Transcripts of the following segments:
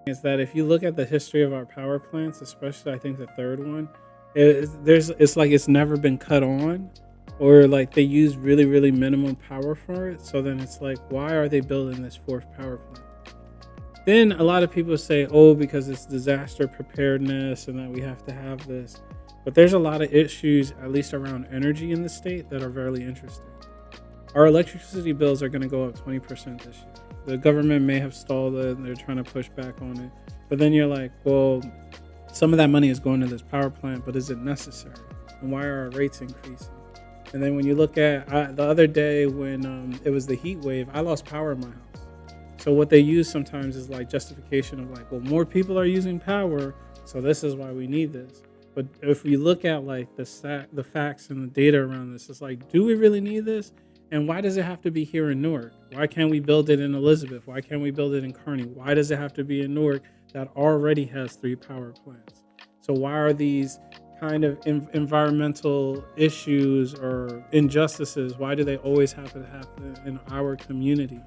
is that if you look at the history of our power plants, especially I think the third one, it's like it's never been cut on, or like they use really minimum power for it. So then it's like, why are they building this fourth power plant? Then a lot of people say, oh, because it's disaster preparedness and that we have to have this. But there's a lot of issues, at least around energy in the state, that are very interesting. Our electricity bills are going to go up 20% this year. The government may have stalled it and they're trying to push back on it. But then you're like, well, some of that money is going to this power plant, but is it necessary? And why are our rates increasing? And then when you look at the other day when it was the heat wave, I lost power in my house. So what they use sometimes is like justification of like, well, more people are using power, so this is why we need this. But if we look at like the facts and the data around this, it's like, do we really need this? And why does it have to be here in Newark? Why can't we build it in Elizabeth? Why can't we build it in Kearney? Why does it have to be in Newark that already has 3 power plants? So why are these kind of environmental issues or injustices, why do they always have to happen in our communities?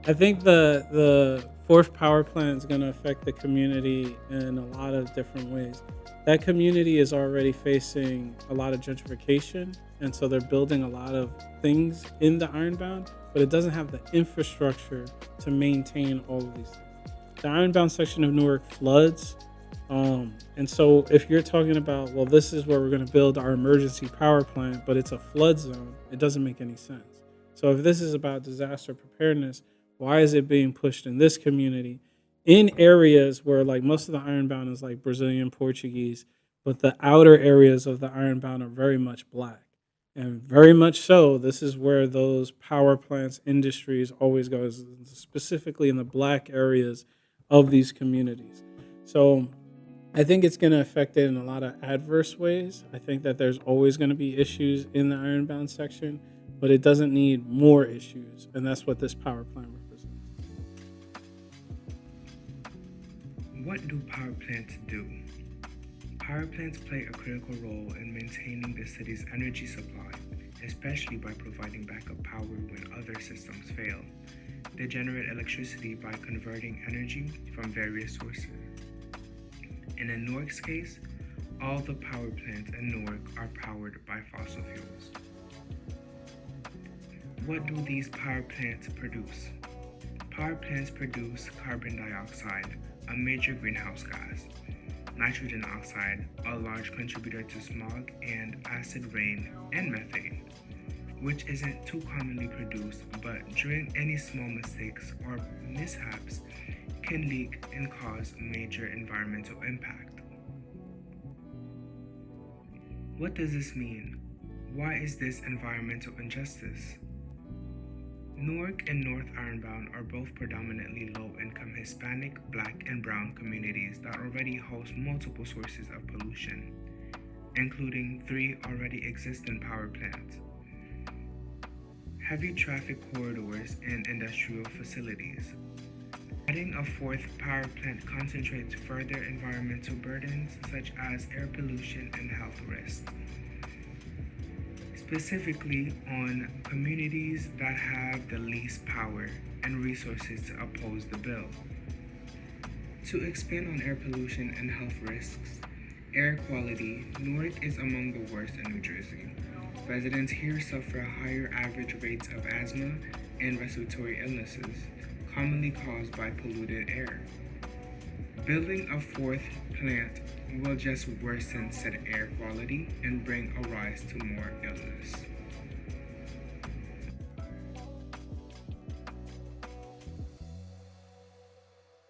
I think the fourth power plant is going to affect the community in a lot of different ways. That community is already facing a lot of gentrification, and so they're building a lot of things in the Ironbound, but it doesn't have the infrastructure to maintain all of these things. The Ironbound section of Newark floods, and so if you're talking about, well, this is where we're going to build our emergency power plant, but it's a flood zone, it doesn't make any sense. So if this is about disaster preparedness, why is it being pushed in this community in areas where like most of the Ironbound is like Brazilian Portuguese, but the outer areas of the Ironbound are very much black. And very much so, this is where those power plants industries always go, specifically in the black areas of these communities. So I think it's going to affect it in a lot of adverse ways. I think that there's always going to be issues in the Ironbound section, but it doesn't need more issues. And that's what this power plant represents. What do power plants do? Power plants play a critical role in maintaining the city's energy supply, especially by providing backup power when other systems fail. They generate electricity by converting energy from various sources. And in Newark's case, all the power plants in Newark are powered by fossil fuels. What do these power plants produce? Power plants produce carbon dioxide, a major greenhouse gas, nitrogen oxide, a large contributor to smog and acid rain, and methane, which isn't too commonly produced, but during any small mistakes or mishaps can leak and cause major environmental impact. What does this mean? Why is this environmental injustice? Newark and North Ironbound are both predominantly low-income Hispanic, Black, and Brown communities that already host multiple sources of pollution, including 3 already existing power plants, heavy traffic corridors, and industrial facilities. Adding a 4th power plant concentrates further environmental burdens such as air pollution and health risks, specifically on communities that have the least power and resources to oppose the bill. To expand on air pollution and health risks, air quality, Newark is among the worst in New Jersey. Residents here suffer higher average rates of asthma and respiratory illnesses, commonly caused by polluted air. Building a 4th plant will just worsen said air quality and bring a rise to more illness.